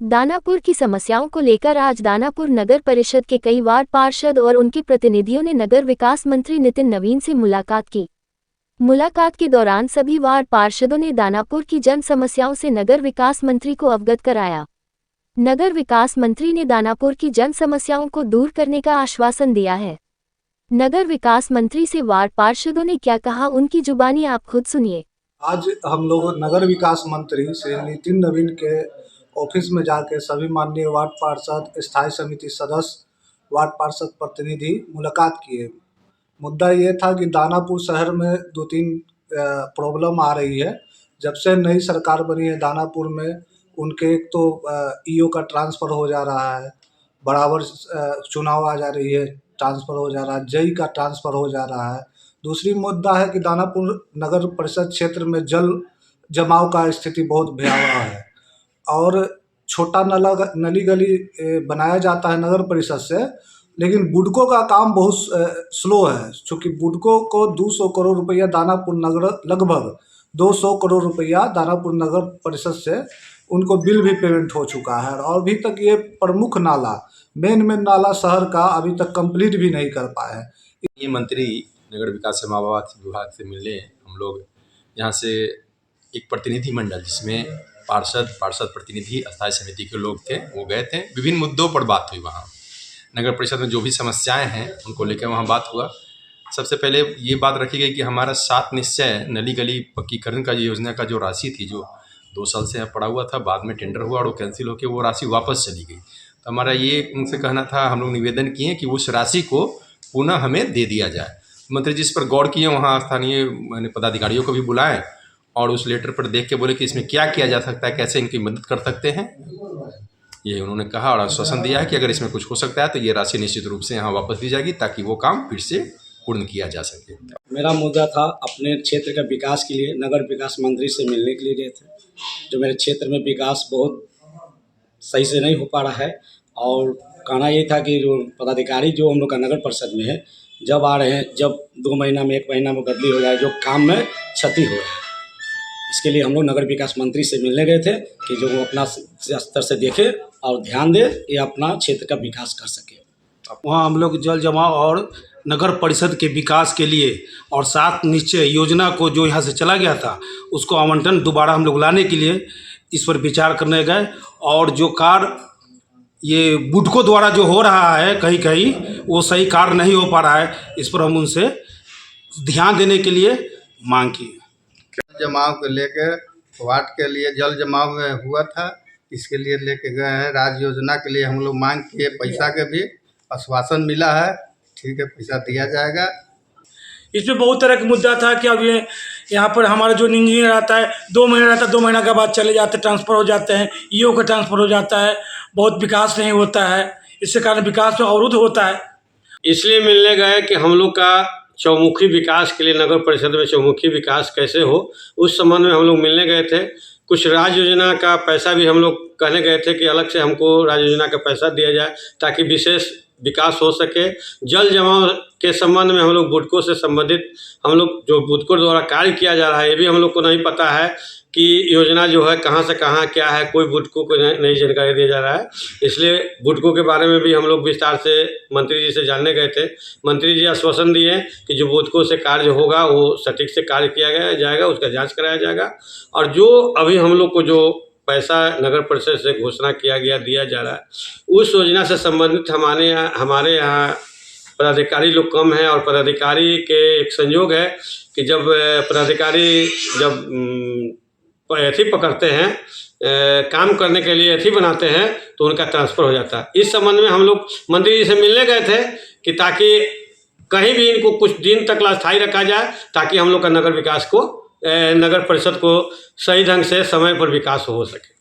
दानापुर की समस्याओं को लेकर आज दानापुर नगर परिषद के कई वार्ड पार्षद और उनके प्रतिनिधियों ने नगर विकास मंत्री नितिन नवीन से मुलाकात की। मुलाकात के दौरान सभी वार्ड पार्षदों ने दानापुर की जन समस्याओं से नगर विकास मंत्री को अवगत कराया। नगर विकास मंत्री ने दानापुर की जन समस्याओं को दूर करने का आश्वासन दिया है। नगर विकास मंत्री से वार्ड पार्षदों ने क्या कहा, उनकी जुबानी आप खुद सुनिए। आज हम लोग नगर विकास मंत्री श्री नितिन नवीन के ऑफिस में जाके सभी माननीय वार्ड पार्षद, स्थायी समिति सदस्य, वार्ड पार्षद प्रतिनिधि मुलाकात किए। मुद्दा ये था कि दानापुर शहर में 2-3 प्रॉब्लम आ रही है। जब से नई सरकार बनी है दानापुर में, उनके एक तो ईओ का ट्रांसफ़र हो जा रहा है, बराबर चुनाव आ जा रही है, ट्रांसफ़र हो जा रहा है, जेई का ट्रांसफ़र हो जा रहा है। दूसरी मुद्दा है कि दानापुर नगर परिषद क्षेत्र में जल जमाव का स्थिति बहुत भयावह है और छोटा नली गली बनाया जाता है नगर परिषद से, लेकिन बुडको का काम बहुत स्लो है। चूँकि बुडको को 200 करोड़ रुपया दानापुर नगर, लगभग 200 करोड़ रुपया दानापुर नगर परिषद से उनको बिल भी पेमेंट हो चुका है और अभी तक ये प्रमुख नाला, मेन नाला शहर का अभी तक कंप्लीट भी नहीं कर पाए हैं। ये मंत्री नगर विकास समावाद विभाग से मिलने हम लोग यहाँ से एक प्रतिनिधि मंडल, जिसमें पार्षद प्रतिनिधि, स्थायी समिति के लोग थे, वो गए थे। विभिन्न मुद्दों पर बात हुई। वहाँ नगर परिषद में जो भी समस्याएं हैं उनको लेकर वहाँ बात हुआ। सबसे पहले ये बात रखी गई कि हमारा 7 निश्चय नली गली पक्कीकरण का योजना का जो राशि थी, जो 2 साल से पड़ा हुआ था, बाद में टेंडर हुआ और वो कैंसिल होकर वो राशि वापस चली गई। तो हमारा ये उनसे कहना था, हम लोग निवेदन किए कि उस राशि को पुनः हमें दे दिया जाए। मंत्री जी इस पर गौर किए, वहाँ स्थानीय मैंने पदाधिकारियों को भी बुलाएं और उस लेटर पर देख के बोले कि इसमें क्या किया जा सकता है, कैसे इनकी मदद कर सकते हैं। ये उन्होंने कहा और आश्वासन दिया है कि अगर इसमें कुछ हो सकता है तो ये राशि निश्चित रूप से यहाँ वापस दी जाएगी ताकि वो काम फिर से पूर्ण किया जा सके। मेरा मुद्दा था अपने क्षेत्र का विकास के लिए नगर विकास मंत्री से मिलने के लिए गए थे। जो मेरे क्षेत्र में विकास बहुत सही से नहीं हो पा रहा है और कहना ये था कि जो पदाधिकारी जो हम लोग का नगर परिषद में है, जब आ रहे हैं, जब 2 महीना में 1 महीना में बदली हो जाए, जो काम में क्षति हो रहा है, इसके लिए हम लोग नगर विकास मंत्री से मिलने गए थे कि जो वो अपना स्तर से देखे और ध्यान दे, ये अपना क्षेत्र का विकास कर सके। वहाँ हम लोग जल जमाव और नगर परिषद के विकास के लिए और 7 निश्चय योजना को जो यहाँ से चला गया था, उसको आवंटन दोबारा हम लोग लाने के लिए इस पर विचार करने गए। और जो कार्य ये बुडको द्वारा जो हो रहा है कहीं कहीं, वो सही कार्य नहीं हो पा रहा है, इस पर हम उनसे ध्यान देने के लिए मांग की। जल जमाव को लेके वार्ड के लिए जल जमाव में हुआ था, इसके लिए लेके गए हैं। राज्य योजना के लिए हम लोग मांग किए, पैसा के भी आश्वासन मिला है, ठीक है, पैसा दिया जाएगा। इसमें बहुत तरह का मुद्दा था कि अब ये यहाँ पर हमारा जो इंजीनियर आता है 2 महीना रहता है, 2 महीना के बाद चले जाते, ट्रांसफ़र हो जाते हैं, ईओ का ट्रांसफ़र हो जाता है, बहुत विकास नहीं होता है, इससे कारण विकास में अवरुद्ध होता है। इसलिए मिलने गए कि हम लोग का चौमुखी विकास के लिए नगर परिषद में चौमुखी विकास कैसे हो, उस संबंध में हम लोग मिलने गए थे। कुछ राज्य योजना का पैसा भी हम लोग कहने गए थे कि अलग से हमको राज्य योजना का पैसा दिया जाए ताकि विशेष विकास हो सके। जल जमाव के संबंध में हम लोग बुडको से संबंधित, हम लोग जो बुडको द्वारा कार्य किया जा रहा है, ये भी हम लोग को नहीं पता है कि योजना जो है कहाँ से कहाँ क्या है, कोई बुडको को नई जानकारी दिया जा रहा है। इसलिए बुडको के बारे में भी हम लोग विस्तार से मंत्री जी से जानने गए थे। मंत्री जी आश्वासन दिए कि जो बुडको से कार्य होगा वो सटीक से कार्य किया जाएगा, उसका जाँच कराया जाएगा। और जो अभी हम लोग को जो पैसा नगर परिषद से घोषणा किया गया, दिया जा रहा है, उस योजना से संबंधित हमारे यहाँ पदाधिकारी लोग कम हैं और पदाधिकारी के एक संयोग है कि जब पदाधिकारी जब एथी पकड़ते हैं, काम करने के लिए एथी बनाते हैं, तो उनका ट्रांसफ़र हो जाता है। इस संबंध में हम लोग मंत्री जी से मिलने गए थे कि ताकि कहीं भी इनको कुछ दिन तक अस्थायी रखा जाए ताकि हम लोग का नगर विकास को, नगर परिषद को सही ढंग से समय पर विकास हो सके।